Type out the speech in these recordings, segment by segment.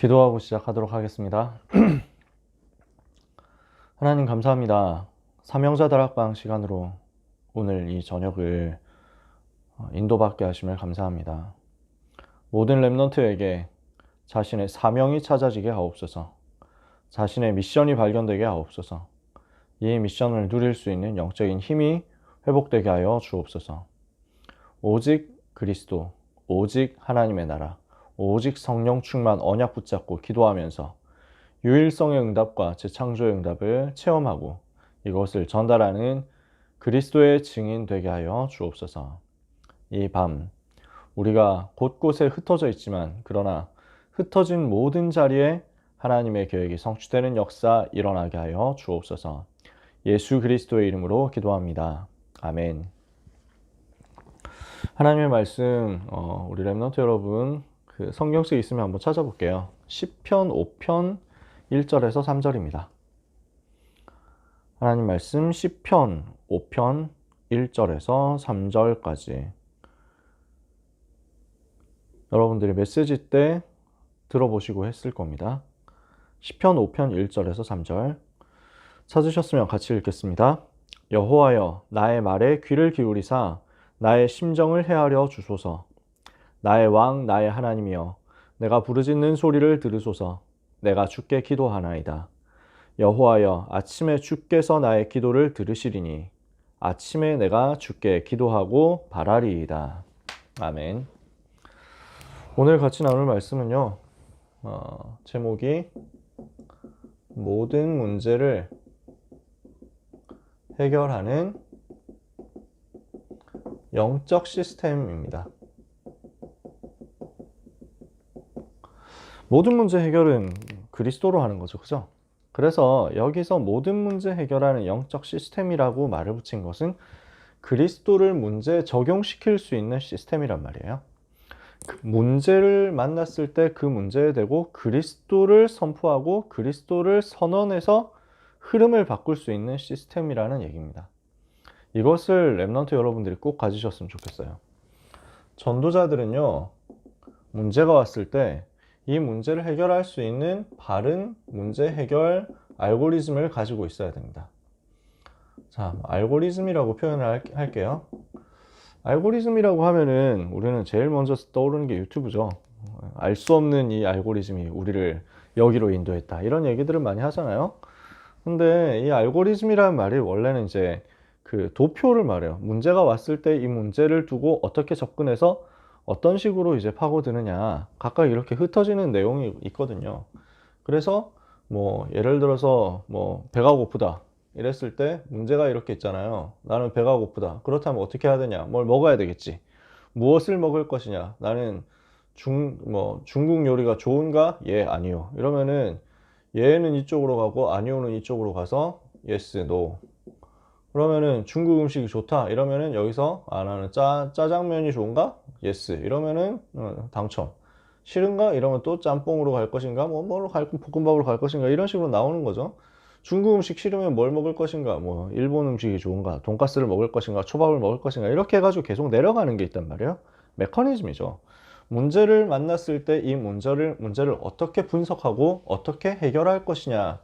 기도하고 시작하도록 하겠습니다. 하나님 감사합니다. 삼형제 다락방 시간으로 오늘 이 저녁을 인도받게 하심을 감사합니다. 모든 렘넌트에게 자신의 사명이 찾아지게 하옵소서. 자신의 미션이 발견되게 하옵소서. 이 미션을 누릴 수 있는 영적인 힘이 회복되게 하여 주옵소서. 오직 그리스도, 오직 하나님의 나라, 오직 성령 충만 언약 붙잡고 기도하면서 유일성의 응답과 재창조의 응답을 체험하고 이것을 전달하는 그리스도의 증인 되게 하여 주옵소서. 이 밤 우리가 곳곳에 흩어져 있지만 그러나 흩어진 모든 자리에 하나님의 계획이 성취되는 역사 일어나게 하여 주옵소서. 예수 그리스도의 이름으로 기도합니다. 아멘. 하나님의 말씀 우리 렘넌트 여러분 그 성경책 있으면 한번 찾아볼게요. 시편 5편 1절에서 3절입니다. 하나님 말씀 시편 5편 1절에서 3절까지 여러분들이 메시지 때 들어보시고 했을 겁니다. 시편 5편 1절에서 3절 찾으셨으면 같이 읽겠습니다. 여호와여 나의 말에 귀를 기울이사 나의 심정을 헤아려 주소서. 나의 왕 나의 하나님이여 내가 부르짖는 소리를 들으소서. 내가 주께 기도하나이다. 여호와여 아침에 주께서 나의 기도를 들으시리니 아침에 내가 주께 기도하고 바라리이다. 아멘. 오늘 같이 나눌 말씀은요. 제목이 모든 문제를 해결하는 영적 시스템입니다. 모든 문제 해결은 그리스도로 하는 거죠. 그죠? 그래서 여기서 모든 문제 해결하는 영적 시스템이라고 말을 붙인 것은 그리스도를 문제에 적용시킬 수 있는 시스템이란 말이에요. 그 문제를 만났을 때 그 문제에 대고 그리스도를 선포하고 그리스도를 선언해서 흐름을 바꿀 수 있는 시스템이라는 얘기입니다. 이것을 렘넌트 여러분들이 꼭 가지셨으면 좋겠어요. 전도자들은요, 문제가 왔을 때 이 문제를 해결할 수 있는 바른 문제 해결 알고리즘을 가지고 있어야 됩니다. 자, 알고리즘이라고 표현을 할게요. 알고리즘이라고 하면은 우리는 제일 먼저 떠오르는 게 유튜브죠. 알 수 없는 이 알고리즘이 우리를 여기로 인도했다. 이런 얘기들을 많이 하잖아요. 근데 이 알고리즘이라는 말이 원래는 이제 그 도표를 말해요. 문제가 왔을 때 이 문제를 두고 어떻게 접근해서 어떤 식으로 이제 파고드느냐. 각각 이렇게 흩어지는 내용이 있거든요. 그래서 뭐 예를 들어서 뭐 배가 고프다. 이랬을 때 문제가 이렇게 있잖아요. 나는 배가 고프다. 그렇다면 어떻게 해야 되냐? 뭘 먹어야 되겠지. 무엇을 먹을 것이냐? 나는 중국 요리가 좋은가? 예, 아니요. 이러면은 예는 이쪽으로 가고 아니오는 이쪽으로 가서 yes, no. 그러면은 중국 음식이 좋다. 이러면은 여기서 나는 짜장면이 좋은가? yes. 이러면은 당첨. 싫은가? 이러면 또 짬뽕으로 갈 것인가? 뭐로 갈 볶음밥으로 갈 것인가? 이런 식으로 나오는 거죠. 중국 음식 싫으면 뭘 먹을 것인가? 뭐 일본 음식이 좋은가? 돈가스를 먹을 것인가? 초밥을 먹을 것인가? 이렇게 해가지고 계속 내려가는 게 있단 말이에요. 메커니즘이죠. 문제를 만났을 때 이 문제를 어떻게 분석하고 어떻게 해결할 것이냐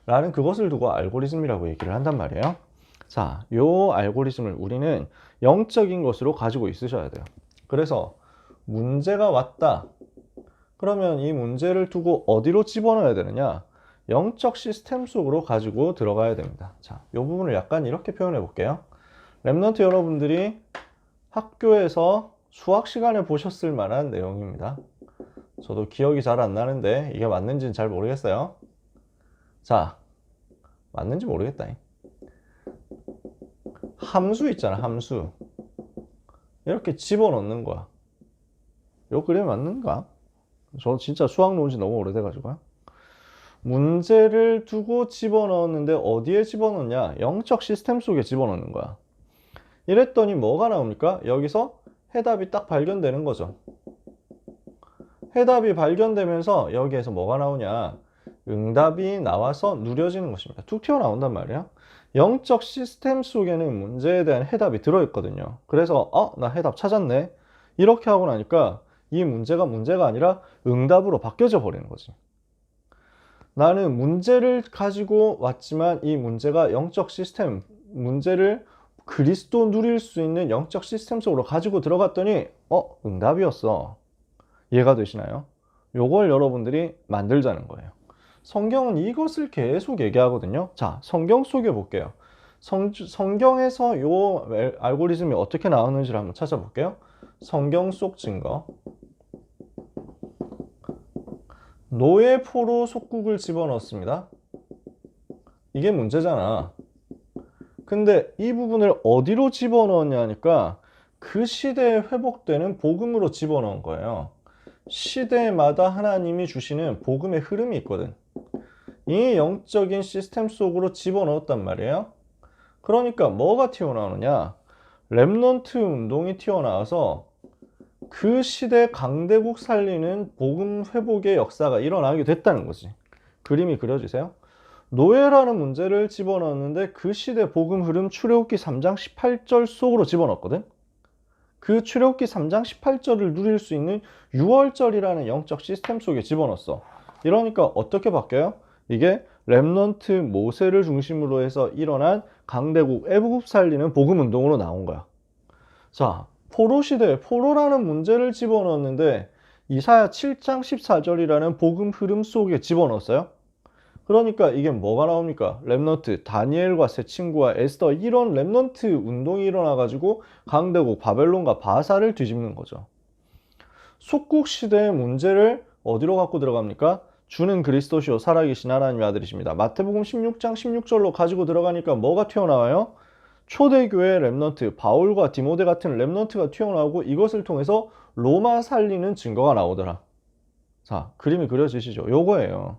라는 그것을 두고 알고리즘이라고 얘기를 한단 말이에요. 자, 요 알고리즘을 우리는 영적인 것으로 가지고 있으셔야 돼요. 그래서 문제가 왔다. 그러면 이 문제를 두고 어디로 집어넣어야 되느냐? 영적 시스템 속으로 가지고 들어가야 됩니다. 자, 이 부분을 약간 이렇게 표현해 볼게요. 렘넌트 여러분들이 학교에서 수학 시간에 보셨을 만한 내용입니다. 저도 기억이 잘 안 나는데 이게 맞는지는 잘 모르겠어요. 자, 맞는지 모르겠다. 함수 있잖아, 함수. 이렇게 집어넣는 거야. 요 그림 맞는가? 저 진짜 수학 놓은 지 너무 오래돼가지고요. 문제를 두고 집어넣었는데 어디에 집어넣냐? 영적 시스템 속에 집어넣는 거야. 이랬더니 뭐가 나옵니까? 여기서 해답이 딱 발견되는 거죠. 해답이 발견되면서 여기에서 뭐가 나오냐? 응답이 나와서 누려지는 것입니다. 툭 튀어나온단 말이야. 영적 시스템 속에는 문제에 대한 해답이 들어있거든요. 그래서 나 해답 찾았네. 이렇게 하고 나니까 이 문제가 문제가 아니라 응답으로 바뀌어져 버리는 거지. 나는 문제를 가지고 왔지만 이 문제가 영적 시스템, 문제를 그리스도 누릴 수 있는 영적 시스템 속으로 가지고 들어갔더니 응답이었어. 이해가 되시나요? 요걸 여러분들이 만들자는 거예요. 성경은 이것을 계속 얘기하거든요. 자, 성경 속에 볼게요. 성경에서 요 알고리즘이 어떻게 나오는지를 한번 찾아볼게요. 성경 속 증거. 노예 포로 속국을 집어넣습니다. 이게 문제잖아. 근데 이 부분을 어디로 집어넣었냐니까 그 시대에 회복되는 복음으로 집어넣은 거예요. 시대마다 하나님이 주시는 복음의 흐름이 있거든. 이 영적인 시스템 속으로 집어넣었단 말이에요. 그러니까 뭐가 튀어나오느냐? 렘넌트 운동이 튀어나와서 그 시대 강대국 살리는 복음 회복의 역사가 일어나게 됐다는 거지. 그림이 그려지세요? 노예라는 문제를 집어넣었는데 그 시대 복음 흐름 출애굽기 3장 18절 속으로 집어넣었거든. 그 출애굽기 3장 18절을 누릴 수 있는 6월절이라는 영적 시스템 속에 집어넣었어. 이러니까 어떻게 바뀌어요? 이게 렘넌트 모세를 중심으로 해서 일어난 강대국 애굽 살리는 복음 운동으로 나온 거야. 자, 포로 시대에 포로라는 문제를 집어넣었는데 이사야 7장 14절이라는 복음 흐름 속에 집어넣었어요. 그러니까 이게 뭐가 나옵니까? 렘넌트, 다니엘과 세 친구와 에스더, 이런 렘넌트 운동이 일어나가지고 강대국 바벨론과 바사를 뒤집는 거죠. 속국 시대의 문제를 어디로 갖고 들어갑니까? 주는 그리스도시요 살아계신 하나님의 아들이십니다. 마태복음 16장 16절로 가지고 들어가니까 뭐가 튀어나와요? 초대교회 렘넌트, 바울과 디모데 같은 렘넌트가 튀어나오고 이것을 통해서 로마 살리는 증거가 나오더라. 자, 그림이 그려지시죠? 요거예요.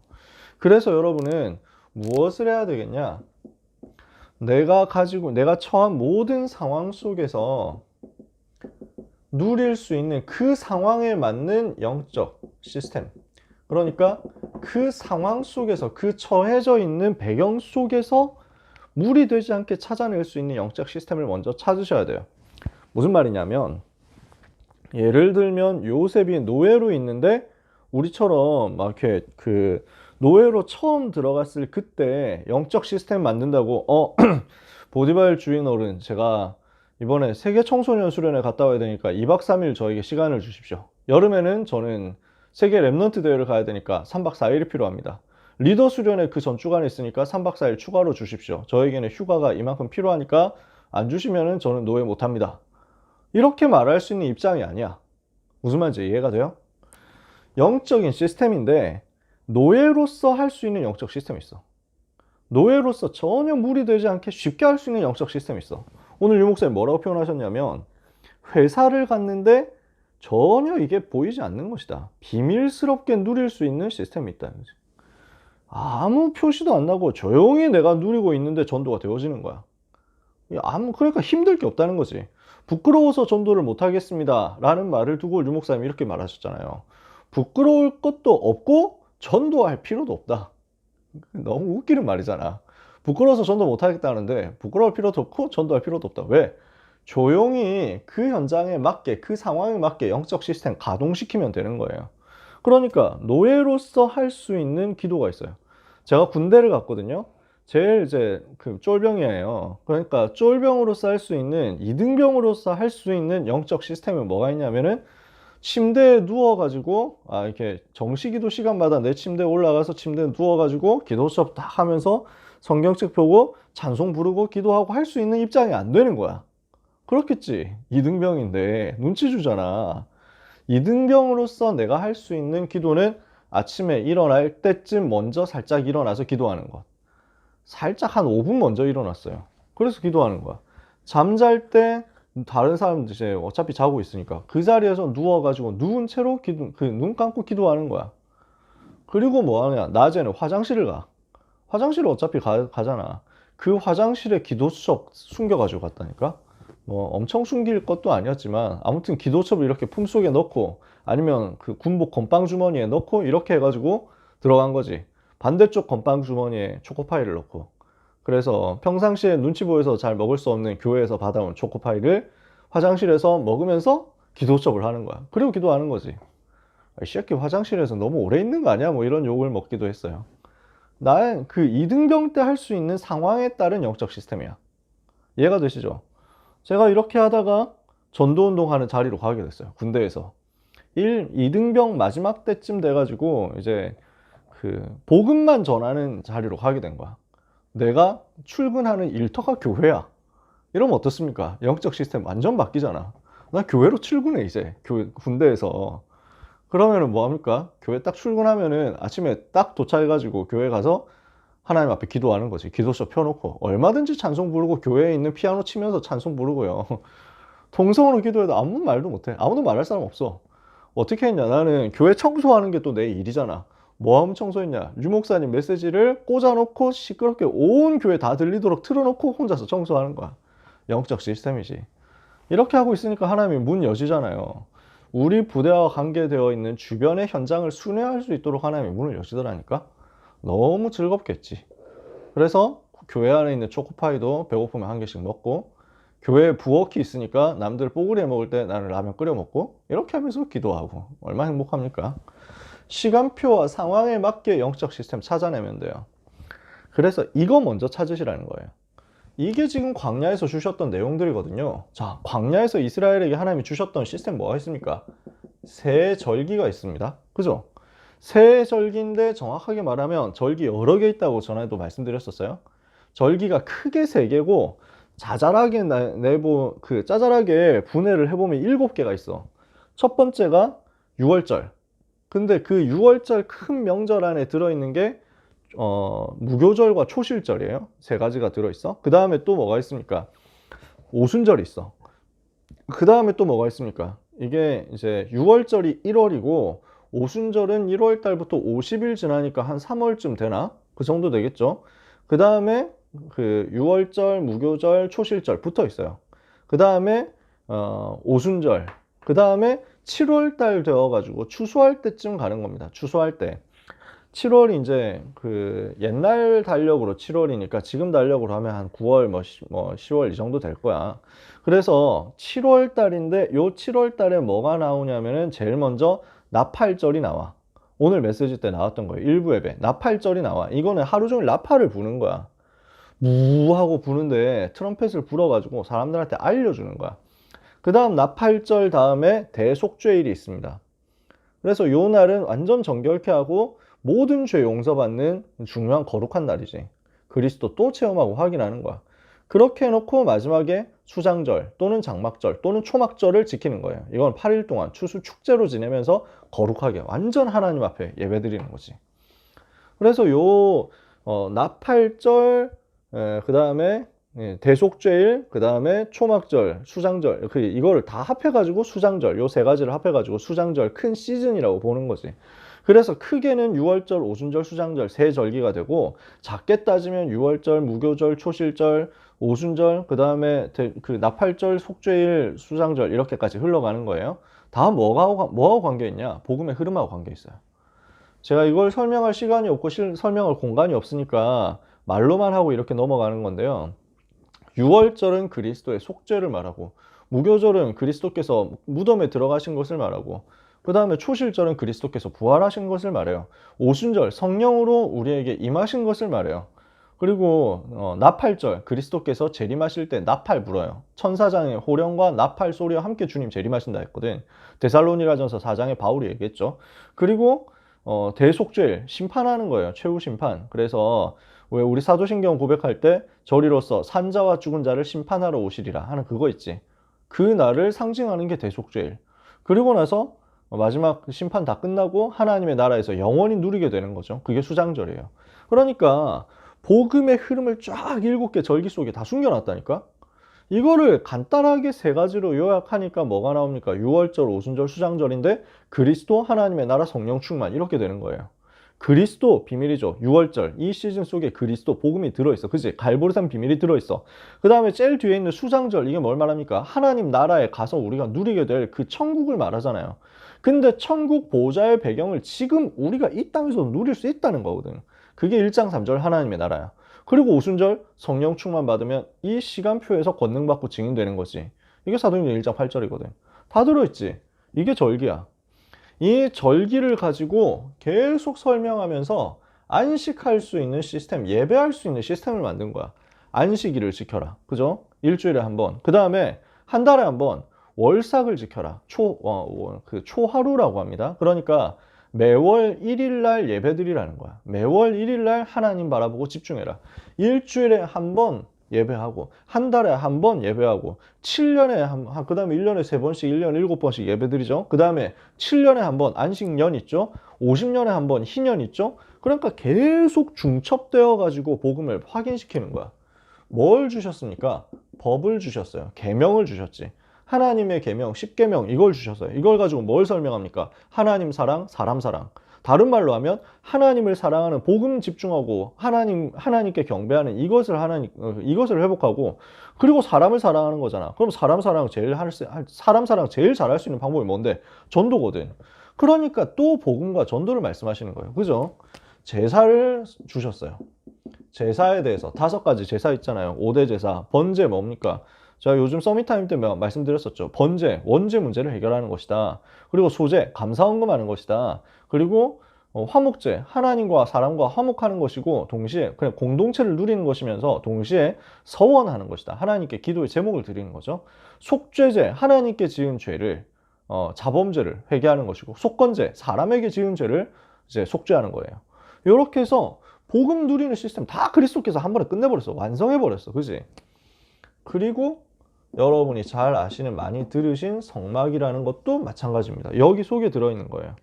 그래서 여러분은 무엇을 해야 되겠냐? 내가 처한 모든 상황 속에서 누릴 수 있는 그 상황에 맞는 영적 시스템. 그러니까 그 상황 속에서, 그 처해져 있는 배경 속에서 무리되지 않게 찾아낼 수 있는 영적 시스템을 먼저 찾으셔야 돼요. 무슨 말이냐면, 예를 들면 요셉이 노예로 있는데 우리처럼 막 이렇게 노예로 처음 들어갔을 그때 영적 시스템 만든다고 보디발 주인 어른, 제가 이번에 세계 청소년 수련회 갔다 와야 되니까 2박 3일 저에게 시간을 주십시오. 여름에는 저는 세계 랩넌트 대회를 가야 되니까 3박 4일이 필요합니다. 리더 수련회 그 전 주간에 있으니까 3박 4일 추가로 주십시오. 저에게는 휴가가 이만큼 필요하니까 안 주시면은 저는 노예 못합니다. 이렇게 말할 수 있는 입장이 아니야. 무슨 말인지 이해가 돼요? 영적인 시스템인데 노예로서 할 수 있는 영적 시스템이 있어. 노예로서 전혀 무리되지 않게 쉽게 할 수 있는 영적 시스템이 있어. 오늘 유 목사님 뭐라고 표현하셨냐면, 회사를 갔는데 전혀 이게 보이지 않는 것이다. 비밀스럽게 누릴 수 있는 시스템이 있다는 거지. 아무 표시도 안 나고 조용히 내가 누리고 있는데 전도가 되어지는 거야. 그러니까 힘들 게 없다는 거지. 부끄러워서 전도를 못하겠습니다 라는 말을 두고 유 목사님이 이렇게 말하셨잖아요. 부끄러울 것도 없고 전도할 필요도 없다. 너무 웃기는 말이잖아. 부끄러워서 전도 못하겠다는데 부끄러울 필요도 없고 전도할 필요도 없다. 왜? 조용히 그 현장에 맞게, 그 상황에 맞게 영적 시스템 가동시키면 되는 거예요. 그러니까 노예로서 할 수 있는 기도가 있어요. 제가 군대를 갔거든요. 제일 이제 쫄병이에요. 그러니까 쫄병으로서 할 수 있는, 이등병으로서 할 수 있는 영적 시스템은 뭐가 있냐면은, 침대에 누워가지고 이렇게 정시기도 시간마다 내 침대에 올라가서 침대에 누워가지고 기도 수업 다 하면서 성경책 보고 찬송 부르고 기도하고 할 수 있는 입장이 안 되는 거야. 그렇겠지. 이등병인데 눈치 주잖아. 이등병으로서 내가 할 수 있는 기도는 아침에 일어날 때쯤 먼저 살짝 일어나서 기도하는 것. 살짝 한 5분 먼저 일어났어요. 그래서 기도하는 거야. 잠잘 때 다른 사람들 이제 어차피 자고 있으니까 그 자리에서 누워가지고 누운 채로 눈 감고 기도하는 거야. 그리고 뭐 하냐? 낮에는 화장실을 가. 화장실을 어차피 가잖아. 그 화장실에 기도수첩 숨겨가지고 갔다니까? 뭐 엄청 숨길 것도 아니었지만 아무튼 기도첩을 이렇게 품속에 넣고, 아니면 그 군복 건빵 주머니에 넣고 이렇게 해가지고 들어간 거지. 반대쪽 건빵 주머니에 초코파이를 넣고. 그래서 평상시에 눈치 보여서 잘 먹을 수 없는 교회에서 받아온 초코파이를 화장실에서 먹으면서 기도 수업을 하는 거야. 그리고 기도하는 거지. 이 새끼 화장실에서 너무 오래 있는 거 아니야? 뭐 이런 욕을 먹기도 했어요. 나의 그 이등병 때 할 수 있는 상황에 따른 영적 시스템이야. 이해가 되시죠? 제가 이렇게 하다가 전도운동 하는 자리로 가게 됐어요. 군대에서. 2등병 마지막 때쯤 돼가지고 이제 그 복음만 전하는 자리로 가게 된 거야. 내가 출근하는 일터가 교회야. 이러면 어떻습니까? 영적 시스템 완전 바뀌잖아. 나 교회로 출근해 이제 군대에서. 그러면은 뭐 합니까? 교회 딱 출근하면은 아침에 딱 도착해가지고 교회 가서 하나님 앞에 기도하는 거지. 기도서 펴놓고 얼마든지 찬송 부르고 교회에 있는 피아노 치면서 찬송 부르고요. 통성으로 기도해도 아무 말도 못해. 아무도 말할 사람 없어. 어떻게 했냐? 나는 교회 청소하는 게 또 내 일이잖아. 뭐 하면 청소했냐? 유 목사님 메시지를 꽂아놓고 시끄럽게 온 교회 다 들리도록 틀어놓고 혼자서 청소하는 거야. 영적 시스템이지. 이렇게 하고 있으니까 하나님이 문 여시잖아요. 우리 부대와 관계되어 있는 주변의 현장을 순회할 수 있도록 하나님이 문을 여시더라니까. 너무 즐겁겠지. 그래서 교회 안에 있는 초코파이도 배고프면 한 개씩 먹고, 교회에 부엌이 있으니까 남들 뽀글이 해 먹을 때 나는 라면 끓여 먹고, 이렇게 하면서 기도하고. 얼마나 행복합니까? 시간표와 상황에 맞게 영적 시스템 찾아내면 돼요. 그래서 이거 먼저 찾으시라는 거예요. 이게 지금 광야에서 주셨던 내용들이거든요. 자, 광야에서 이스라엘에게 하나님이 주셨던 시스템 뭐가 있습니까? 새 절기가 있습니다. 그죠? 새 절기인데 정확하게 말하면 절기 여러 개 있다고 전에도 말씀드렸었어요. 절기가 크게 세 개고 자잘하게 짜잘하게 분해를 해보면 7개가 있어. 첫 번째가 6월절. 근데 그 6월절 큰 명절 안에 들어있는 게 무교절과 초실절이에요. 세 가지가 들어있어. 그 다음에 또 뭐가 있습니까? 오순절이 있어. 그 다음에 또 뭐가 있습니까? 이게 이제 6월절이 1월이고 오순절은 1월 달부터 50일 지나니까 한 3월쯤 되나? 그 정도 되겠죠. 그 다음에 그 6월절, 무교절, 초실절 붙어 있어요. 그 다음에 오순절. 그 다음에 7월 달 되어가지고 추수할 때쯤 가는 겁니다. 추수할 때. 7월이 이제 그 옛날 달력으로 7월이니까 지금 달력으로 하면 한 9월 뭐 10월 이 정도 될 거야. 그래서 7월 달인데 요 7월 달에 뭐가 나오냐면은 제일 먼저 나팔절이 나와. 오늘 메시지 때 나왔던 거예요. 일부 예배. 나팔절이 나와. 이거는 하루 종일 나팔을 부는 거야. 무 하고 부는데 트럼펫을 불어가지고 사람들한테 알려주는 거야. 그 다음 나팔절 다음에 대속죄일이 있습니다. 그래서 요 날은 완전 정결케 하고 모든 죄 용서받는 중요한 거룩한 날이지. 그리스도 또 체험하고 확인하는 거야. 그렇게 해놓고 마지막에 수장절 또는 장막절 또는 초막절을 지키는 거예요. 이건 8일 동안 추수 축제로 지내면서 거룩하게 완전 하나님 앞에 예배드리는 거지. 그래서 요 나팔절, 그 다음에 대속죄일, 그 다음에 초막절, 수장절, 이거를 다 합해가지고 수장절, 요 세 가지를 합해가지고 수장절 큰 시즌이라고 보는 거지. 그래서 크게는 6월절, 오순절, 수장절 세 절기가 되고, 작게 따지면 6월절, 무교절, 초실절, 오순절, 그 다음에 그 나팔절, 속죄일, 수장절 이렇게까지 흘러가는 거예요. 다 뭐하고 관계 있냐? 복음의 흐름하고 관계 있어요. 제가 이걸 설명할 시간이 없고 설명할 공간이 없으니까 말로만 하고 이렇게 넘어가는 건데요. 6월절은 그리스도의 속죄를 말하고, 무교절은 그리스도께서 무덤에 들어가신 것을 말하고, 그 다음에 초실절은 그리스도께서 부활하신 것을 말해요. 오순절 성령으로 우리에게 임하신 것을 말해요. 그리고 나팔절 그리스도께서 재림하실 때 나팔 불어요. 천사장의 호령과 나팔 소리와 함께 주님 재림하신다 했거든. 데살로니가전서 4장에 바울이 얘기했죠. 그리고 대속죄일 심판하는 거예요. 최후 심판. 그래서 왜 우리 사도신경 고백할 때 저리로서 산자와 죽은 자를 심판하러 오시리라 하는 그거 있지. 그 날을 상징하는 게 대속죄일. 그리고 나서 마지막 심판 다 끝나고 하나님의 나라에서 영원히 누리게 되는 거죠. 그게 수장절이에요. 그러니까 복음의 흐름을 쫙 7개 절기 속에 다 숨겨놨다니까. 이거를 간단하게 세 가지로 요약하니까 뭐가 나옵니까? 6월절, 오순절, 수장절인데 그리스도, 하나님의 나라, 성령 충만 이렇게 되는 거예요. 그리스도 비밀이죠. 6월절 이 시즌 속에 그리스도 복음이 들어있어. 그치? 갈보리산 비밀이 들어있어. 그 다음에 제일 뒤에 있는 수장절 이게 뭘 말합니까? 하나님 나라에 가서 우리가 누리게 될 그 천국을 말하잖아요. 근데 천국 보좌의 배경을 지금 우리가 이 땅에서 누릴 수 있다는 거거든. 그게 1장 3절 하나님의 나라야. 그리고 오순절 성령 충만 받으면 이 시간표에서 권능받고 증인되는 거지. 이게 사도행전 1장 8절이거든. 다 들어있지. 이게 절기야. 이 절기를 가지고 계속 설명하면서 안식할 수 있는 시스템, 예배할 수 있는 시스템을 만든 거야. 안식일을 지켜라. 그죠? 일주일에 한 번. 그 다음에 한 달에 한 번 월삭을 지켜라. 초하루라고 합니다. 그러니까 매월 1일 날 예배드리라는 거야. 매월 1일 날 하나님 바라보고 집중해라. 일주일에 한 번 예배하고, 한 달에 한 번 예배하고, 7년에 그 다음에 1년에 3번씩, 1년에 7번씩 예배드리죠. 그 다음에 7년에 한 번 안식년 있죠. 50년에 한 번 희년 있죠. 그러니까 계속 중첩되어 가지고 복음을 확인시키는 거야. 뭘 주셨습니까? 법을 주셨어요. 계명을 주셨지. 하나님의 계명, 10계명 이걸 주셨어요. 이걸 가지고 뭘 설명합니까? 하나님 사랑, 사람 사랑. 다른 말로 하면 하나님을 사랑하는 복음 집중하고 하나님께 경배하는 이것을 회복하고, 그리고 사람을 사랑하는 거잖아. 그럼 사람 사랑 제일 잘할 수 있는 방법이 뭔데? 전도거든. 그러니까 또 복음과 전도를 말씀하시는 거예요. 그죠? 제사를 주셨어요. 제사에 대해서 5가지 제사 있잖아요. 5대 제사. 번제 뭡니까? 제가 요즘 서밋타임 때 말씀드렸었죠. 번제, 원죄 문제를 해결하는 것이다. 그리고 소제, 감사헌금하는 것이다. 그리고 화목제, 하나님과 사람과 화목하는 것이고, 동시에 그냥 공동체를 누리는 것이면서 동시에 서원하는 것이다. 하나님께 기도의 제목을 드리는 거죠. 속죄제, 하나님께 지은 죄를 자범죄를 회개하는 것이고, 속건제, 사람에게 지은 죄를 이제 속죄하는 거예요. 이렇게 해서 복음 누리는 시스템 다 그리스도께서 한 번에 끝내버렸어. 완성해버렸어. 그지? 그리고 여러분이 잘 아시는, 많이 들으신 성막이라는 것도 마찬가지입니다. 여기 속에 들어있는 거예요.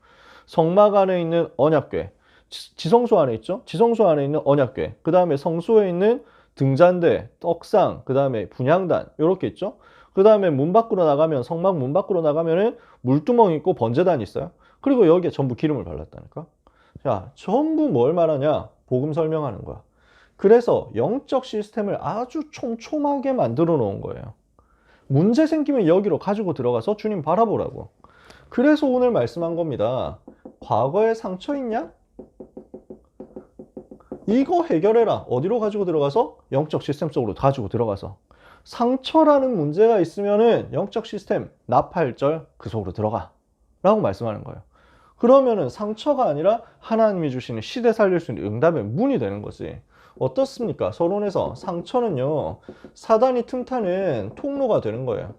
성막 안에 있는 언약궤, 지성소 안에 있죠? 지성소 안에 있는 언약궤, 그 다음에 성소에 있는 등잔대, 떡상, 그 다음에 분향단 이렇게 있죠? 그 다음에 문 밖으로 나가면, 성막 문 밖으로 나가면은 물두멍이 있고 번제단이 있어요. 그리고 여기에 전부 기름을 발랐다니까. 자, 전부 뭘 말하냐? 복음 설명하는 거야. 그래서 영적 시스템을 아주 촘촘하게 만들어 놓은 거예요. 문제 생기면 여기로 가지고 들어가서 주님 바라보라고. 그래서 오늘 말씀한 겁니다. 과거에 상처 있냐? 이거 해결해라. 어디로 가지고 들어가서? 영적 시스템 속으로 가지고 들어가서. 상처라는 문제가 있으면은 영적 시스템 나팔절 그 속으로 들어가 라고 말씀하는 거예요. 그러면은 상처가 아니라 하나님이 주시는 시대 살릴 수 있는 응답의 문이 되는 거지. 어떻습니까? 서론에서 상처는요, 사단이 틈타는 통로가 되는 거예요.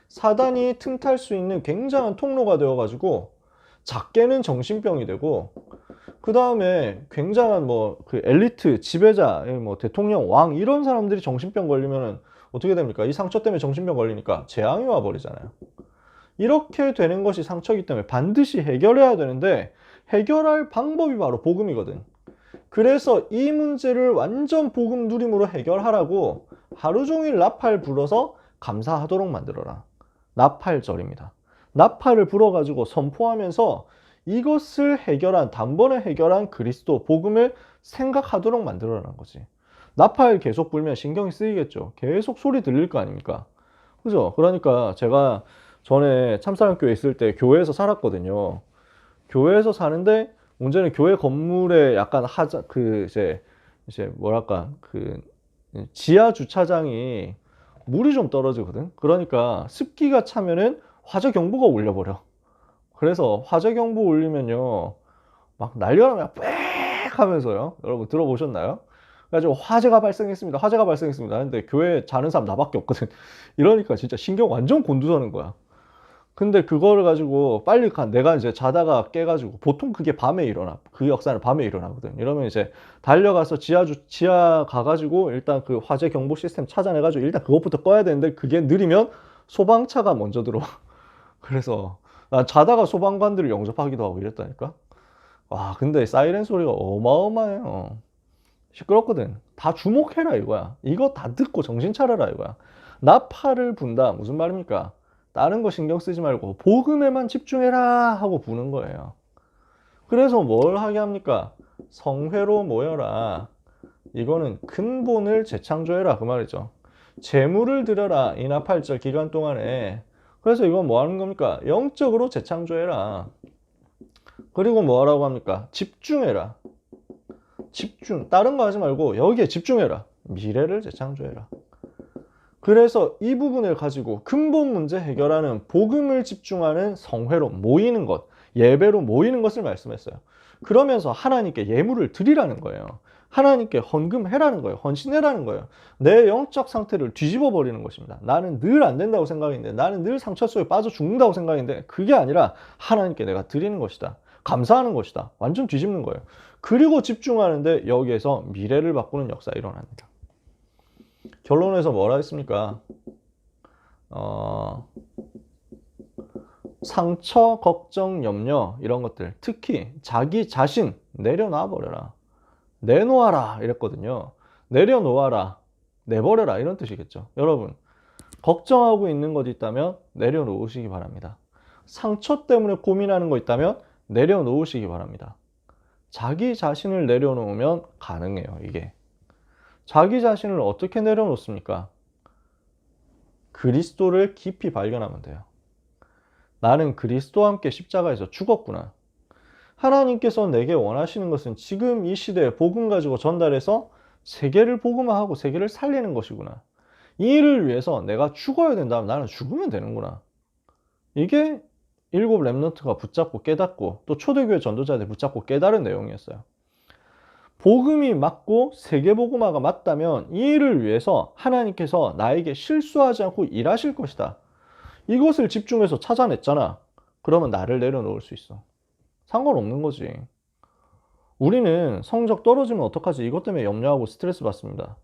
사단이 틈탈 수 있는 굉장한 통로가 되어가지고 작게는 정신병이 되고, 그 다음에 굉장한 그 엘리트, 지배자, 대통령, 왕 이런 사람들이 정신병 걸리면은 어떻게 됩니까? 이 상처 때문에 정신병 걸리니까 재앙이 와버리잖아요. 이렇게 되는 것이 상처이기 때문에 반드시 해결해야 되는데, 해결할 방법이 바로 복음이거든. 그래서 이 문제를 완전 복음 누림으로 해결하라고 하루 종일 나팔 불어서 감사하도록 만들어라. 나팔절입니다. 나팔을 불어가지고 선포하면서 이것을 단번에 해결한 그리스도 복음을 생각하도록 만들어라는 거지. 나팔 계속 불면 신경이 쓰이겠죠. 계속 소리 들릴 거 아닙니까? 그죠? 그러니까 제가 전에 참사랑교회 있을 때 교회에서 살았거든요. 교회에서 사는데 문제는 교회 건물에 약간 이제 뭐랄까, 지하 주차장이 물이 좀 떨어지거든. 그러니까 습기가 차면은 화재 경보가 울려버려. 그래서 화재 경보 울리면요, 막 난리가 나면 빽 하면서요. 여러분 들어보셨나요? 그래가지고 화재가 발생했습니다. 화재가 발생했습니다. 근데 교회에 자는 사람 나밖에 없거든. 이러니까 진짜 신경 완전 곤두서는 거야. 근데 그거를 가지고 빨리 내가 이제 자다가 깨가지고, 보통 그게 밤에 일어나. 그 역사는 밤에 일어나거든. 이러면 이제 달려가서 지하 가가지고 일단 그 화재 경보 시스템 찾아내가지고 일단 그것부터 꺼야 되는데, 그게 느리면 소방차가 먼저 들어와. 그래서 난 자다가 소방관들을 영접하기도 하고 이랬다니까. 와, 근데 사이렌 소리가 어마어마해요. 시끄럽거든. 다 주목해라 이거야. 이거 다 듣고 정신 차려라 이거야. 나팔을 분다. 무슨 말입니까? 다른 거 신경 쓰지 말고 복음에만 집중해라 하고 부는 거예요. 그래서 뭘 하게 합니까? 성회로 모여라. 이거는 근본을 재창조해라 그 말이죠. 재물을 드려라 이 나팔절 기간 동안에. 그래서 이건 뭐 하는 겁니까? 영적으로 재창조해라. 그리고 뭐 하라고 합니까? 집중해라. 집중. 다른 거 하지 말고 여기에 집중해라. 미래를 재창조해라. 그래서 이 부분을 가지고 근본 문제 해결하는 복음을 집중하는 성회로 모이는 것, 예배로 모이는 것을 말씀했어요. 그러면서 하나님께 예물을 드리라는 거예요. 하나님께 헌금해라는 거예요. 헌신해라는 거예요. 내 영적 상태를 뒤집어 버리는 것입니다. 나는 늘 안 된다고 생각했는데, 나는 늘 상처 속에 빠져 죽는다고 생각했는데, 그게 아니라 하나님께 내가 드리는 것이다. 감사하는 것이다. 완전 뒤집는 거예요. 그리고 집중하는데 여기에서 미래를 바꾸는 역사가 일어납니다. 결론에서 뭐라 했습니까? 상처, 걱정, 염려 이런 것들, 특히 자기 자신 내려놔 버려라. 내놓아라 이랬거든요. 내려놓아라, 내버려라 이런 뜻이겠죠. 여러분, 걱정하고 있는 것 있다면 내려놓으시기 바랍니다. 상처 때문에 고민하는 거 있다면 내려놓으시기 바랍니다. 자기 자신을 내려놓으면 가능해요. 이게 자기 자신을 어떻게 내려놓습니까? 그리스도를 깊이 발견하면 돼요. 나는 그리스도와 함께 십자가에서 죽었구나. 하나님께서 내게 원하시는 것은 지금 이 시대에 복음 가지고 전달해서 세계를 복음화하고 세계를 살리는 것이구나. 이 일을 위해서 내가 죽어야 된다면 나는 죽으면 되는구나. 이게 일곱 렘넌트가 붙잡고 깨닫고 또 초대교회 전도자들 붙잡고 깨달은 내용이었어요. 복음이 맞고 세계복음화가 맞다면 이 일을 위해서 하나님께서 나에게 실수하지 않고 일하실 것이다. 이것을 집중해서 찾아냈잖아. 그러면 나를 내려놓을 수 있어. 상관없는 거지. 우리는 성적 떨어지면 어떡하지? 이것 때문에 염려하고 스트레스 받습니다.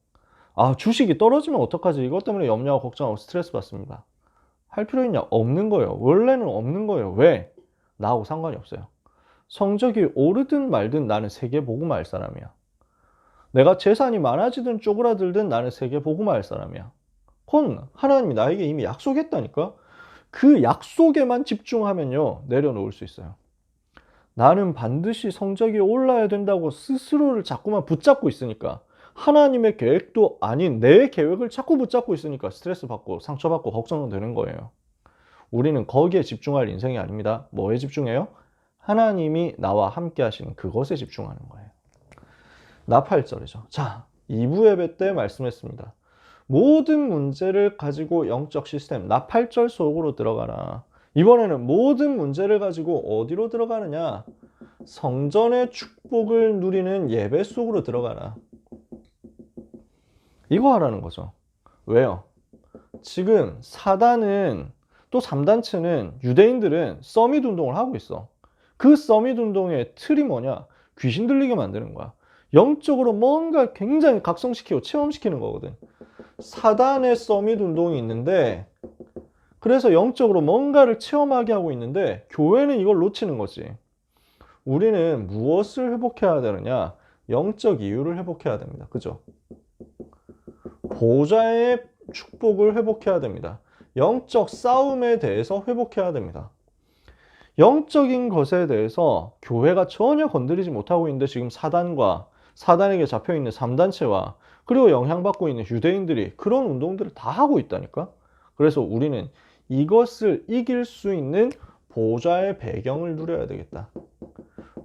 아, 주식이 떨어지면 어떡하지? 이것 때문에 염려하고 걱정하고 스트레스 받습니다. 할 필요 있냐? 없는 거예요. 원래는 없는 거예요. 왜? 나하고 상관이 없어요. 성적이 오르든 말든 나는 세계 복음화 할 사람이야. 내가 재산이 많아지든 쪼그라들든 나는 세계 복음화 할 사람이야. 그건 하나님이 나에게 이미 약속했다니까? 그 약속에만 집중하면요, 내려놓을 수 있어요. 나는 반드시 성적이 올라야 된다고 스스로를 자꾸만 붙잡고 있으니까, 하나님의 계획도 아닌 내 계획을 자꾸 붙잡고 있으니까 스트레스 받고 상처받고 걱정되는 거예요. 우리는 거기에 집중할 인생이 아닙니다. 뭐에 집중해요? 하나님이 나와 함께 하시는 그것에 집중하는 거예요. 나 8절이죠. 자, 2부 예배 때 말씀했습니다. 모든 문제를 가지고 영적 시스템, 나 8절 속으로 들어가라. 이번에는 모든 문제를 가지고 어디로 들어가느냐? 성전의 축복을 누리는 예배 속으로 들어가라. 이거 하라는 거죠. 왜요? 지금 사단은, 또 3단체는, 유대인들은 서밋 운동을 하고 있어. 그 서밋 운동의 틀이 뭐냐? 귀신 들리게 만드는 거야. 영적으로 뭔가 굉장히 각성시키고 체험시키는 거거든. 사단의 서밋 운동이 있는데, 그래서 영적으로 뭔가를 체험하게 하고 있는데 교회는 이걸 놓치는 거지. 우리는 무엇을 회복해야 되느냐? 영적 이유를 회복해야 됩니다. 그죠? 보좌의 축복을 회복해야 됩니다. 영적 싸움에 대해서 회복해야 됩니다. 영적인 것에 대해서 교회가 전혀 건드리지 못하고 있는데 지금 사단과 사단에게 잡혀있는 3단체와 그리고 영향받고 있는 유대인들이 그런 운동들을 다 하고 있다니까. 그래서 우리는 이것을 이길 수 있는 보좌의 배경을 누려야 되겠다.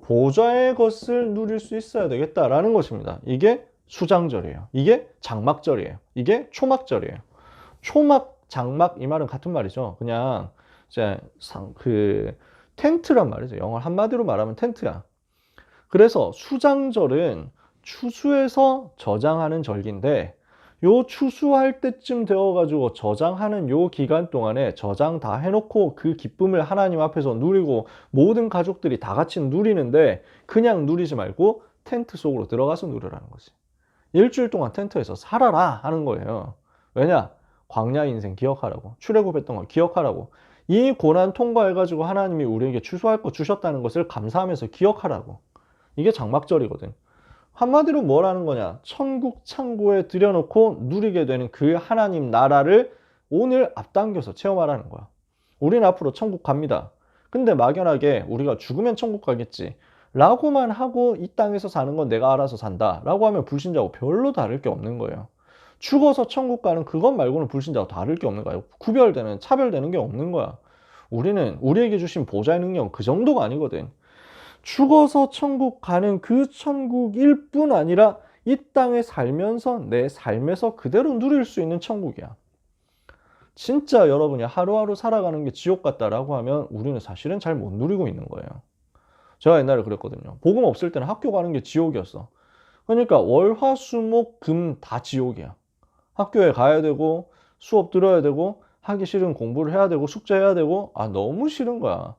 보좌의 것을 누릴 수 있어야 되겠다라는 것입니다. 이게 수장절이에요. 이게 장막절이에요. 이게 초막절이에요. 초막, 장막 이 말은 같은 말이죠. 그냥 이제 텐트란 말이죠. 영어 한마디로 말하면 텐트야. 그래서 수장절은 추수해서 저장하는 절기인데 요 추수할 때쯤 되어가지고 저장하는 요 기간 동안에 저장 다 해놓고 그 기쁨을 하나님 앞에서 누리고 모든 가족들이 다 같이 누리는데 그냥 누리지 말고 텐트 속으로 들어가서 누리라는 거지. 일주일 동안 텐트에서 살아라 하는 거예요. 왜냐? 광야 인생 기억하라고. 출애굽했던 걸 기억하라고. 이 고난 통과해가지고 하나님이 우리에게 추수할 거 주셨다는 것을 감사하면서 기억하라고. 이게 장막절이거든. 한마디로 뭐라는 거냐? 천국 창고에 들여놓고 누리게 되는 그 하나님 나라를 오늘 앞당겨서 체험하라는 거야. 우리는 앞으로 천국 갑니다. 근데 막연하게 우리가 죽으면 천국 가겠지 라고만 하고 이 땅에서 사는 건 내가 알아서 산다 라고 하면 불신자하고 별로 다를 게 없는 거예요. 죽어서 천국 가는 그것 말고는 불신자하고 다를 게 없는 거예요. 구별되는, 차별되는 게 없는 거야. 우리는 우리에게 주신 보좌의 능력은 그 정도가 아니거든. 죽어서 천국 가는 그 천국일 뿐 아니라 이 땅에 살면서 내 삶에서 그대로 누릴 수 있는 천국이야. 진짜 여러분이 하루하루 살아가는 게 지옥 같다라고 하면 우리는 사실은 잘 못 누리고 있는 거예요. 제가 옛날에 그랬거든요. 복음 없을 때는 학교 가는 게 지옥이었어. 그러니까 월, 화, 수, 목, 금 다 지옥이야. 학교에 가야 되고 수업 들어야 되고 하기 싫은 공부를 해야 되고 숙제해야 되고 너무 싫은 거야.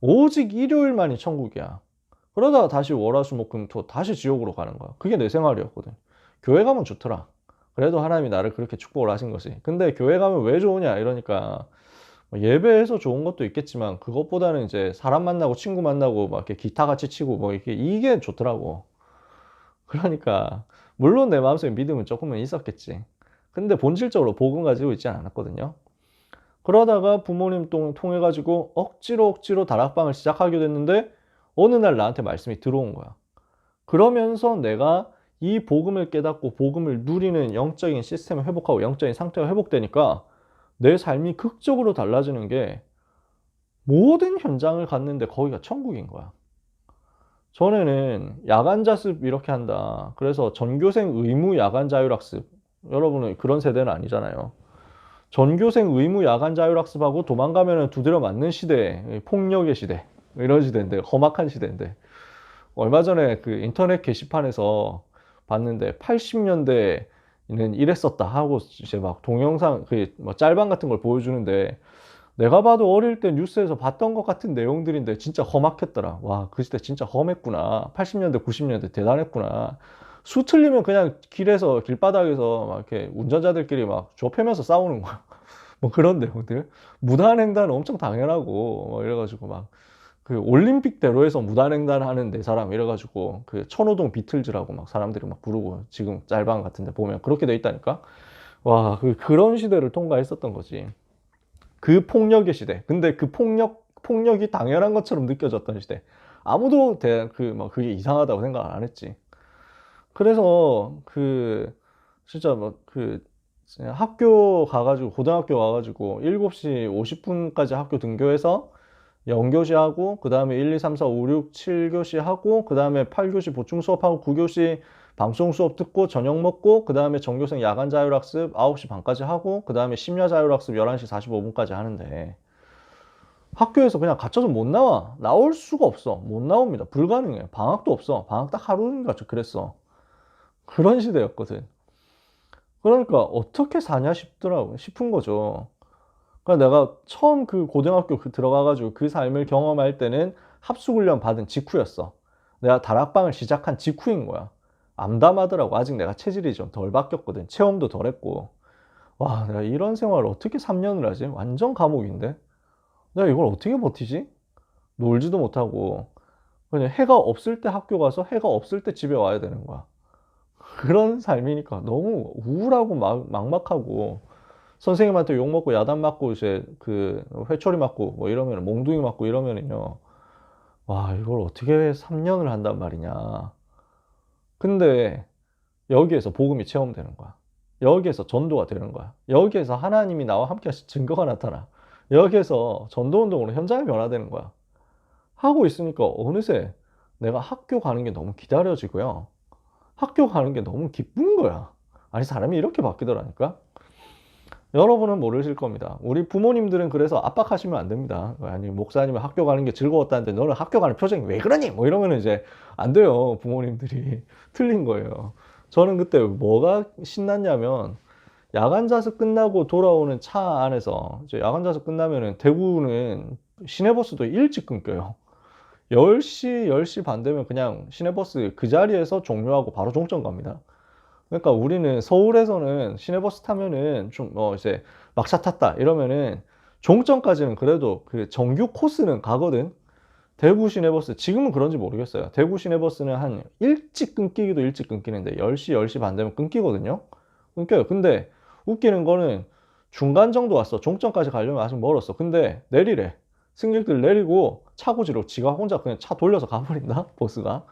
오직 일요일만이 천국이야. 그러다가 다시 월, 화, 수, 목, 금, 토 다시 지옥으로 가는 거야. 그게 내 생활이었거든. 교회 가면 좋더라. 그래도 하나님이 나를 그렇게 축복을 하신 거지. 근데 교회 가면 왜 좋으냐 이러니까 예배에서 좋은 것도 있겠지만 그것보다는 이제 사람 만나고 친구 만나고 막 이렇게 기타 같이 치고 뭐 이게 좋더라고. 그러니까 물론 내 마음속에 믿음은 조금은 있었겠지. 근데 본질적으로 복음 가지고 있지 않았거든요. 그러다가 부모님 통해 가지고 억지로 다락방을 시작하게 됐는데 어느 날 나한테 말씀이 들어온 거야. 그러면서 내가 이 복음을 깨닫고 복음을 누리는 영적인 시스템을 회복하고 영적인 상태가 회복되니까 내 삶이 극적으로 달라지는 게 모든 현장을 갔는데 거기가 천국인 거야. 전에는 야간 자습 이렇게 한다. 그래서 전교생 의무 야간 자율학습. 여러분은 그런 세대는 아니잖아요. 전교생 의무 야간 자율학습하고 도망가면 두드려 맞는 시대, 폭력의 시대, 이런 시대인데, 험악한 시대인데. 얼마 전에 그 인터넷 게시판에서 봤는데 80년대에는 이랬었다 하고 이제 막 동영상, 뭐 짤방 같은 걸 보여주는데 내가 봐도 어릴 때 뉴스에서 봤던 것 같은 내용들인데 진짜 험악했더라. 와, 그 시대 진짜 험했구나. 80년대, 90년대 대단했구나. 수 틀리면 그냥 길에서, 길바닥에서 막 이렇게 운전자들끼리 막 좁혀면서 싸우는 거야. 뭐 그런 내용들. 무단횡단은 엄청 당연하고, 뭐 이래가지고 막, 그 올림픽대로에서 무단횡단 하는 네 사람 이래가지고, 그 천호동 비틀즈라고 막 사람들이 막 부르고, 지금 짤방 같은 데 보면 그렇게 돼 있다니까? 와, 그런 시대를 통과했었던 거지. 그 폭력의 시대. 근데 그 폭력이 당연한 것처럼 느껴졌던 시대. 아무도 그게 이상하다고 생각 안 했지. 그래서 진짜 학교 가가지고, 고등학교 가가지고 7시 50분까지 학교 등교해서 0교시 하고, 그 다음에 1, 2, 3, 4, 5, 6, 7교시 하고, 그 다음에 8교시 보충 수업하고 9교시 방송 수업 듣고 저녁 먹고, 그 다음에 전교생 야간 자율학습 9시 반까지 하고, 그 다음에 심야 자율학습 11시 45분까지 하는데 학교에서 그냥 갇혀서 못 나와. 나올 수가 없어. 못 나옵니다. 불가능해. 방학도 없어. 방학 딱 하루인가 그랬어. 그런 시대였거든. 그러니까 어떻게 사냐 싶은 거죠. 그러니까 내가 처음 그 고등학교 들어가가지고 그 삶을 경험할 때는 합숙훈련 받은 직후였어. 내가 다락방을 시작한 직후인 거야. 암담하더라고. 아직 내가 체질이 좀 덜 바뀌었거든. 체험도 덜 했고. 와, 내가 이런 생활을 어떻게 3년을 하지? 완전 감옥인데? 내가 이걸 어떻게 버티지? 놀지도 못하고. 그냥 해가 없을 때 학교 가서 해가 없을 때 집에 와야 되는 거야. 그런 삶이니까 너무 우울하고 막막하고 선생님한테 욕 먹고 야단 맞고 이제 회초리 맞고 뭐 이러면 몽둥이 맞고 이러면은요. 와, 이걸 어떻게 3년을 한단 말이냐. 근데 여기에서 복음이 체험되는 거야. 여기에서 전도가 되는 거야. 여기에서 하나님이 나와 함께 하신 증거가 나타나. 여기에서 전도운동으로 현장이 변화되는 거야. 하고 있으니까 어느새 내가 학교 가는 게 너무 기다려지고요. 학교 가는 게 너무 기쁜 거야. 아니, 사람이 이렇게 바뀌더라니까. 여러분은 모르실 겁니다. 우리 부모님들은 그래서 압박하시면 안 됩니다. 아니, 목사님은 학교 가는 게 즐거웠다는데 너는 학교 가는 표정이 왜 그러니? 뭐 이러면 이제 안 돼요. 부모님들이. 틀린 거예요. 저는 그때 뭐가 신났냐면 야간 자습 끝나고 돌아오는 차 안에서, 이제 야간 자습 끝나면은 대구는 시내버스도 일찍 끊겨요. 10시 반 되면 그냥 시내버스 그 자리에서 종료하고 바로 종점 갑니다. 그러니까 우리는 서울에서는 시내버스 타면은 좀 이제 막차 탔다 이러면은 종점까지는 그래도 그 정규 코스는 가거든. 대구 시내버스 지금은 그런지 모르겠어요. 대구 시내버스는 한 일찍 끊기기도 일찍 끊기는데 10시 반 되면 끊기거든요. 끊겨요. 근데 웃기는 거는 중간 정도 왔어. 종점까지 가려면 아직 멀었어. 근데 내리래. 승객들 내리고 차고지로 지가 혼자 그냥 차 돌려서 가버린다. 버스가.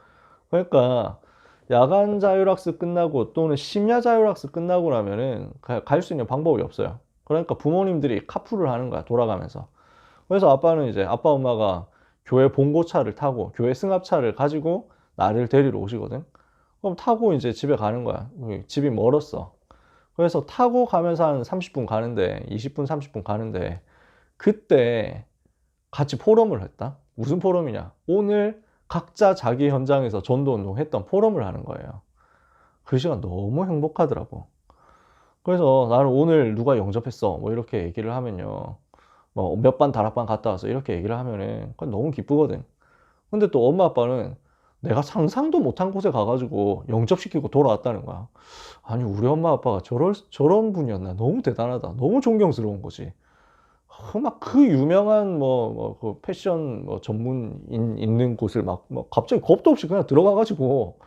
그러니까 야간 자율학습 끝나고 또는 심야 자율학습 끝나고 나면은 갈 수 있는 방법이 없어요. 그러니까 부모님들이 카풀을 하는 거야, 돌아가면서. 그래서 아빠는 이제 아빠 엄마가 교회 봉고차를 타고 교회 승합차를 가지고 나를 데리러 오시거든. 그럼 타고 이제 집에 가는 거야. 집이 멀었어. 그래서 타고 가면서 한 30분 가는데 20분 30분 가는데 그때 같이 포럼을 했다. 무슨 포럼이냐? 오늘 각자 자기 현장에서 전도운동 했던 포럼을 하는 거예요. 그 시간 너무 행복하더라고. 그래서 나는 오늘 누가 영접했어 뭐 이렇게 얘기를 하면요, 뭐 몇 반 다락방 갔다 와서 이렇게 얘기를 하면은 그건 너무 기쁘거든. 근데 또 엄마 아빠는 내가 상상도 못한 곳에 가가지고 영접시키고 돌아왔다는 거야. 아니 우리 엄마 아빠가 저런 분이었나. 너무 대단하다. 너무 존경스러운 거지. 막 그 유명한 그 패션 전문인 있는 곳을 막 갑자기 겁도 없이 그냥 들어가가지고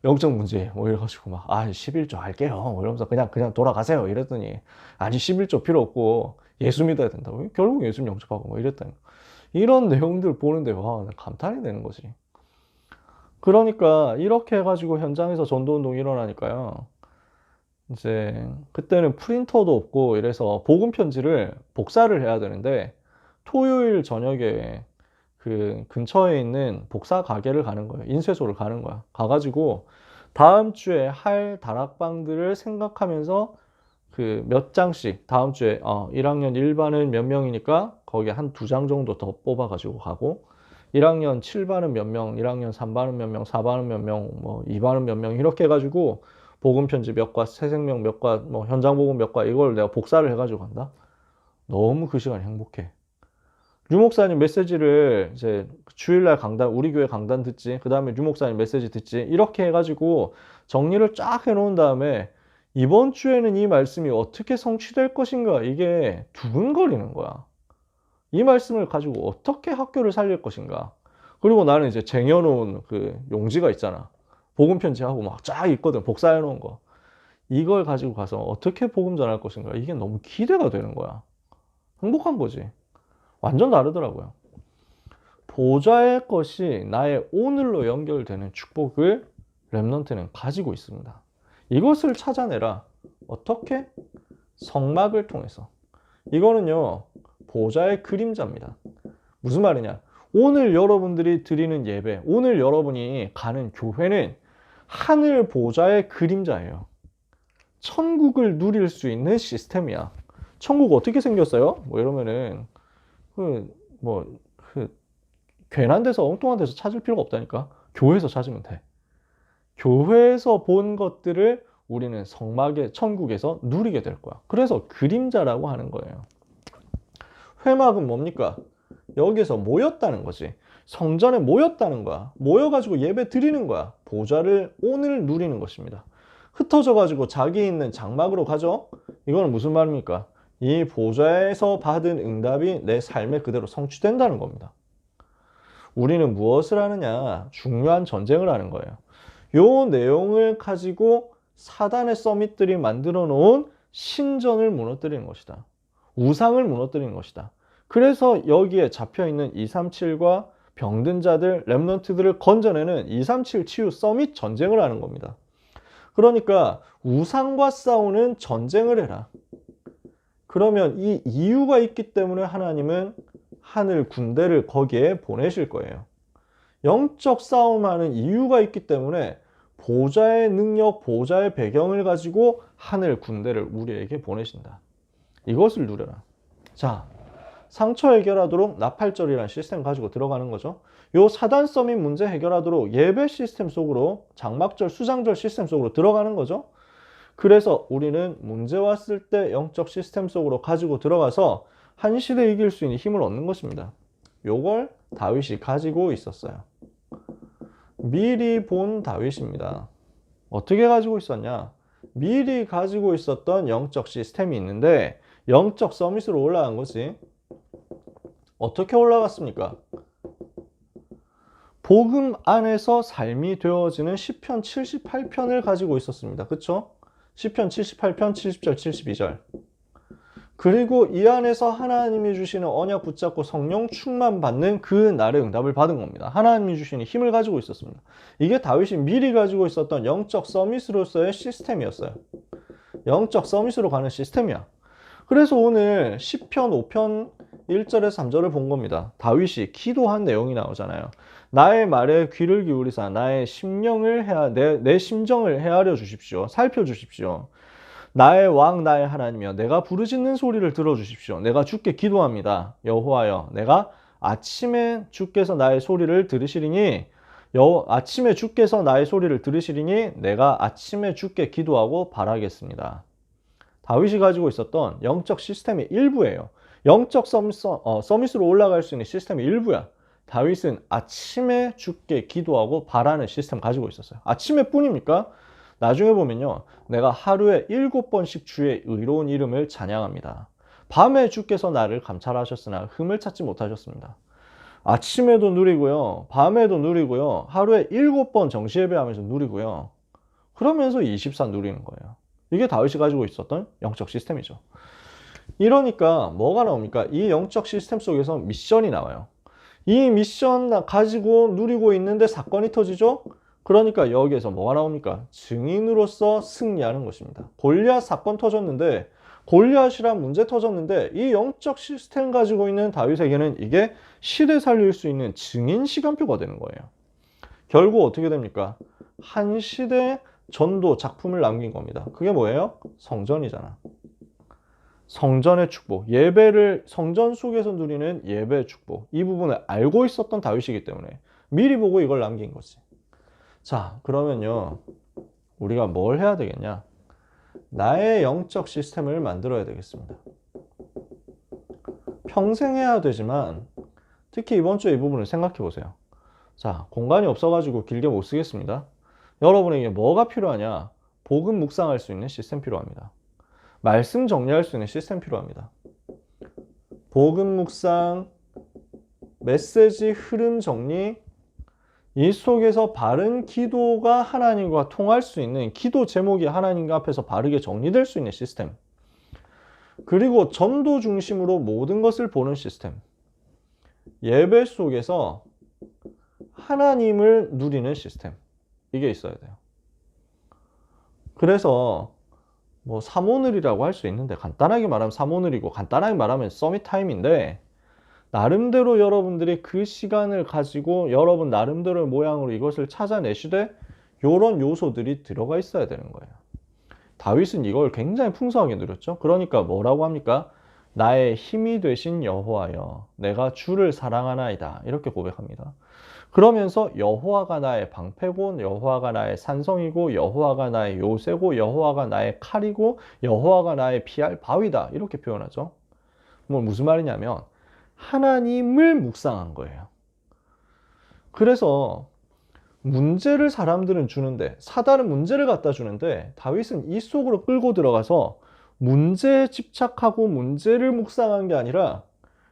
영적 문제 뭐 이래가지고 막 11조 할게요 뭐 이러면서 그냥 돌아가세요 이랬더니 아니 11조 필요 없고 예수 믿어야 된다고. 결국 예수 영접하고 뭐 이랬다니. 이런 내용들 보는데 와 감탄이 되는 거지. 그러니까 이렇게 해가지고 현장에서 전도운동이 일어나니까요, 이제 그때는 프린터도 없고 이래서 복음 편지를 복사를 해야 되는데 토요일 저녁에 그 근처에 있는 복사 가게를 가는 거예요. 인쇄소를 가는 거야. 가가지고 다음 주에 할 다락방들을 생각하면서 그 몇 장씩 다음 주에 1학년 1반은 몇 명이니까 거기에 한 2장 정도 더 뽑아가지고 가고, 1학년 7반은 몇 명, 1학년 3반은 몇 명, 4반은 몇 명, 뭐 2반은 몇 명 이렇게 해가지고 복음 편지 몇 과, 새생명 몇 과, 뭐 현장 복음 몇 과 이걸 내가 복사를 해가지고 간다. 너무 그 시간이 행복해. 류 목사님 메시지를 이제 주일날 강단, 우리 교회 강단 듣지, 그 다음에 류 목사님 메시지 듣지, 이렇게 해가지고 정리를 쫙 해놓은 다음에 이번 주에는 이 말씀이 어떻게 성취될 것인가, 이게 두근거리는 거야. 이 말씀을 가지고 어떻게 학교를 살릴 것인가. 그리고 나는 이제 쟁여놓은 그 용지가 있잖아. 복음 편지하고 막 쫙 있거든. 복사해 놓은 거. 이걸 가지고 가서 어떻게 복음 전할 것인가. 이게 너무 기대가 되는 거야. 행복한 거지. 완전 다르더라고요. 보좌의 것이 나의 오늘로 연결되는 축복을 렘넌트는 가지고 있습니다. 이것을 찾아내라. 어떻게? 성막을 통해서. 이거는요, 보좌의 그림자입니다. 무슨 말이냐? 오늘 여러분들이 드리는 예배, 오늘 여러분이 가는 교회는 하늘 보좌의 그림자예요. 천국을 누릴 수 있는 시스템이야. 천국 어떻게 생겼어요? 뭐 이러면은 괜한 데서 엉뚱한 데서 찾을 필요가 없다니까. 교회에서 찾으면 돼. 교회에서 본 것들을 우리는 성막의 천국에서 누리게 될 거야. 그래서 그림자라고 하는 거예요. 회막은 뭡니까? 여기서 모였다는 거지. 성전에 모였다는 거야. 모여가지고 예배 드리는 거야. 보좌를 오늘 누리는 것입니다. 흩어져가지고 자기 있는 장막으로 가죠? 이거는 무슨 말입니까? 이 보좌에서 받은 응답이 내 삶에 그대로 성취된다는 겁니다. 우리는 무엇을 하느냐? 중요한 전쟁을 하는 거예요. 요 내용을 가지고 사단의 서밋들이 만들어 놓은 신전을 무너뜨리는 것이다. 우상을 무너뜨리는 것이다. 그래서 여기에 잡혀있는 237과 병든 자들, 렘넌트들을 건져내는 237 치유 서밋 전쟁을 하는 겁니다. 그러니까 우상과 싸우는 전쟁을 해라. 그러면 이 이유가 있기 때문에 하나님은 하늘 군대를 거기에 보내실 거예요. 영적 싸움하는 이유가 있기 때문에 보좌의 능력, 보좌의 배경을 가지고 하늘 군대를 우리에게 보내신다. 이것을 누려라. 자, 상처 해결하도록 나팔절이라는 시스템 가지고 들어가는 거죠. 요 사단 서밋 문제 해결하도록 예배 시스템 속으로, 장막절, 수장절 시스템 속으로 들어가는 거죠. 그래서 우리는 문제 왔을 때 영적 시스템 속으로 가지고 들어가서 한 시대 이길 수 있는 힘을 얻는 것입니다. 요걸 다윗이 가지고 있었어요. 미리 본 다윗입니다. 어떻게 가지고 있었냐? 미리 가지고 있었던 영적 시스템이 있는데 영적 서밋으로 올라간 거지. 어떻게 올라갔습니까? 복음 안에서 삶이 되어지는 시편 78편을 가지고 있었습니다. 그쵸? 시편 78편 70절 72절. 그리고 이 안에서 하나님이 주시는 언약 붙잡고 성령 충만 받는 그 날의 응답을 받은 겁니다. 하나님이 주시는 힘을 가지고 있었습니다. 이게 다윗이 미리 가지고 있었던 영적 서밋으로서의 시스템이었어요. 영적 서밋으로 가는 시스템이야. 그래서 오늘 시편 5편 1절에서 3절을 본 겁니다. 다윗이 기도한 내용이 나오잖아요. 나의 말에 귀를 기울이사 나의 심령을 내 심정을 헤아려 주십시오. 살펴 주십시오. 나의 왕 나의 하나님이여 내가 부르짖는 소리를 들어주십시오. 내가 주께 기도합니다. 여호와여 내가 아침에 주께서 나의 소리를 들으시리니 아침에 주께서 나의 소리를 들으시리니 내가 아침에 주께 기도하고 바라겠습니다. 다윗이 가지고 있었던 영적 시스템의 일부예요. 영적 서밋으로 올라갈 수 있는 시스템의 일부야. 다윗은 아침에 주께 기도하고 바라는 시스템 가지고 있었어요. 아침에 뿐입니까? 나중에 보면요. 내가 하루에 7번씩 주의 의로운 이름을 찬양합니다. 밤에 주께서 나를 감찰하셨으나 흠을 찾지 못하셨습니다. 아침에도 누리고요. 밤에도 누리고요. 하루에 7번 정시예배하면서 누리고요. 그러면서 24 누리는 거예요. 이게 다윗이 가지고 있었던 영적 시스템이죠. 이러니까 뭐가 나옵니까? 이 영적 시스템 속에서 미션이 나와요. 이 미션 가지고 누리고 있는데 사건이 터지죠? 그러니까 여기에서 뭐가 나옵니까? 증인으로서 승리하는 것입니다. 골리앗 사건 터졌는데 골리앗이란 문제 터졌는데 이 영적 시스템 가지고 있는 다윗에게는 이게 시대 살릴 수 있는 증인 시간표가 되는 거예요. 결국 어떻게 됩니까? 한 시대 전도 작품을 남긴 겁니다. 그게 뭐예요? 성전이잖아. 성전의 축복, 예배를 성전 속에서 누리는 예배의 축복, 이 부분을 알고 있었던 다윗이기 때문에 미리 보고 이걸 남긴 거지. 자, 그러면요 우리가 뭘 해야 되겠냐? 나의 영적 시스템을 만들어야 되겠습니다. 평생 해야 되지만 특히 이번 주에 이 부분을 생각해 보세요. 자, 공간이 없어가지고 길게 못 쓰겠습니다. 여러분에게 뭐가 필요하냐? 복음 묵상할 수 있는 시스템 필요합니다. 말씀 정리할 수 있는 시스템 필요합니다. 복음 묵상, 메시지 흐름 정리, 이 속에서 바른 기도가 하나님과 통할 수 있는 기도 제목이 하나님과 앞에서 바르게 정리될 수 있는 시스템. 그리고 전도 중심으로 모든 것을 보는 시스템. 예배 속에서 하나님을 누리는 시스템. 이게 있어야 돼요. 그래서 뭐 사모늘이라고 할 수 있는데 간단하게 말하면 사모늘이고 간단하게 말하면 서밋 타임인데 나름대로 여러분들이 그 시간을 가지고 여러분 나름대로의 모양으로 이것을 찾아내시되 이런 요소들이 들어가 있어야 되는 거예요. 다윗은 이걸 굉장히 풍성하게 누렸죠. 그러니까 뭐라고 합니까? 나의 힘이 되신 여호와여 내가 주를 사랑하나이다 이렇게 고백합니다. 그러면서 여호와가 나의 방패고 여호와가 나의 산성이고 여호와가 나의 요새고 여호와가 나의 칼이고 여호와가 나의 피할 바위다 이렇게 표현하죠. 뭐 무슨 말이냐면 하나님을 묵상한 거예요. 그래서 문제를 사람들은 주는데 사단은 문제를 갖다 주는데 다윗은 이 속으로 끌고 들어가서 문제에 집착하고 문제를 묵상한 게 아니라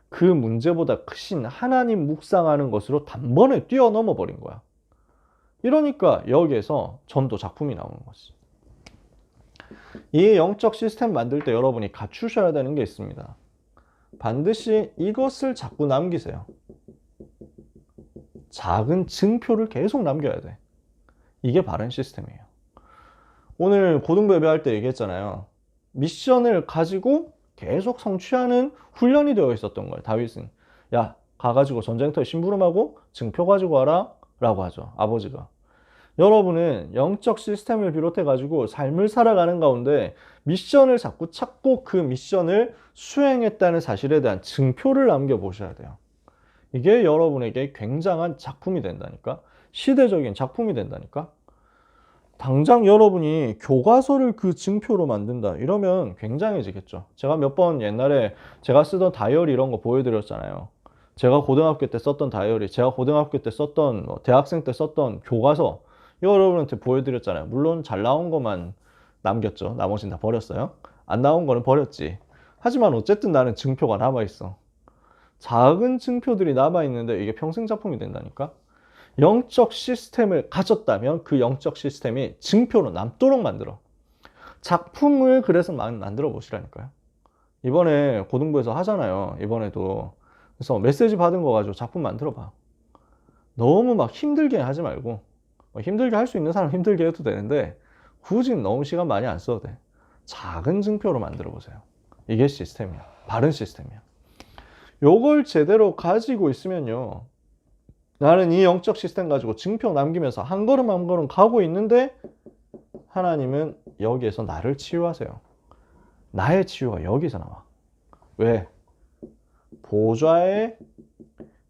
그 문제보다 크신 하나님 묵상하는 것으로 단번에 뛰어넘어 버린 거야. 이러니까 여기에서 전도 작품이 나오는 거지. 이 영적 시스템 만들 때 여러분이 갖추셔야 되는 게 있습니다. 반드시 이것을 자꾸 남기세요. 작은 증표를 계속 남겨야 돼. 이게 바른 시스템이에요. 오늘 고등부 예배할 때 얘기했잖아요. 미션을 가지고 계속 성취하는 훈련이 되어 있었던 거예요. 다윗은 야 가가지고 전쟁터에 심부름하고 증표 가지고 와라 라고 하죠. 아버지가. 여러분은 영적 시스템을 비롯해 가지고 삶을 살아가는 가운데 미션을 자꾸 찾고 그 미션을 수행했다는 사실에 대한 증표를 남겨보셔야 돼요. 이게 여러분에게 굉장한 작품이 된다니까. 시대적인 작품이 된다니까. 당장 여러분이 교과서를 그 증표로 만든다 이러면 굉장해지겠죠. 제가 몇 번 옛날에 제가 쓰던 다이어리 이런 거 보여드렸잖아요. 제가 고등학교 때 썼던 다이어리, 제가 고등학교 때 썼던 대학생 때 썼던 교과서 여러분한테 보여드렸잖아요. 물론 잘 나온 것만 남겼죠. 나머지는 다 버렸어요. 안 나온 거는 버렸지. 하지만 어쨌든 나는 증표가 남아있어. 작은 증표들이 남아있는데 이게 평생 작품이 된다니까. 영적 시스템을 가졌다면 그 영적 시스템이 증표로 남도록 만들어. 작품을 그래서 만들어 보시라니까요. 이번에 고등부에서 하잖아요. 이번에도. 그래서 메시지 받은 거 가지고 작품 만들어 봐. 너무 막 힘들게 하지 말고 힘들게 할 수 있는 사람 힘들게 해도 되는데 굳이 너무 시간 많이 안 써도 돼. 작은 증표로 만들어 보세요. 이게 시스템이야. 바른 시스템이야. 요걸 제대로 가지고 있으면요. 나는 이 영적 시스템 가지고 증표 남기면서 한 걸음 한 걸음 가고 있는데 하나님은 여기에서 나를 치유하세요. 나의 치유가 여기서 나와. 왜? 보좌의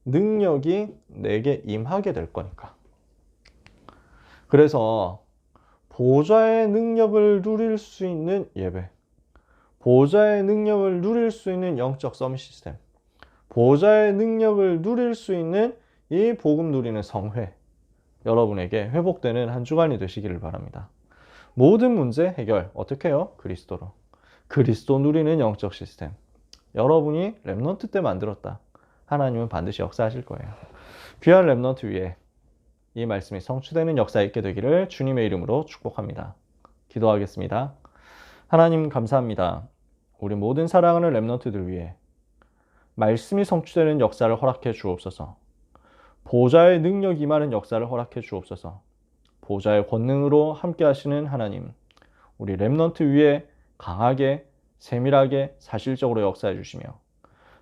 능력이 내게 임하게 될 거니까. 그래서 보좌의 능력을 누릴 수 있는 예배, 보좌의 능력을 누릴 수 있는 영적 서밋 시스템, 보좌의 능력을 누릴 수 있는 이 복음 누리는 성회, 여러분에게 회복되는 한 주간이 되시기를 바랍니다. 모든 문제 해결 어떻게 해요? 그리스도로. 그리스도 누리는 영적 시스템. 여러분이 렘넌트 때 만들었다. 하나님은 반드시 역사하실 거예요. 귀한 렘넌트 위에 이 말씀이 성취되는 역사 있게 되기를 주님의 이름으로 축복합니다. 기도하겠습니다. 하나님 감사합니다. 우리 모든 사랑하는 렘넌트들 위해 말씀이 성취되는 역사를 허락해 주옵소서. 보좌의 능력이 임하는 역사를 허락해 주옵소서. 보좌의 권능으로 함께 하시는 하나님, 우리 렘넌트 위에 강하게 세밀하게 사실적으로 역사해 주시며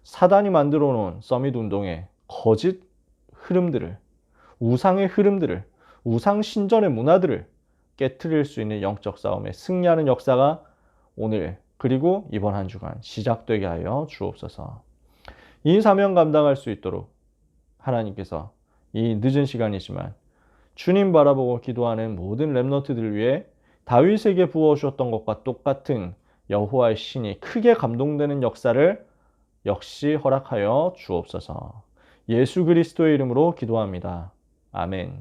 사단이 만들어 놓은 서밋 운동의 거짓 흐름들을, 우상의 흐름들을, 우상 신전의 문화들을 깨트릴 수 있는 영적 싸움에 승리하는 역사가 오늘 그리고 이번 한 주간 시작되게 하여 주옵소서. 이 사명 감당할 수 있도록 하나님께서 이 늦은 시간이지만 주님 바라보고 기도하는 모든 렘넌트들 위해 다윗에게 부어주셨던 것과 똑같은 여호와의 신이 크게 감동되는 역사를 역시 허락하여 주옵소서. 예수 그리스도의 이름으로 기도합니다. 아멘.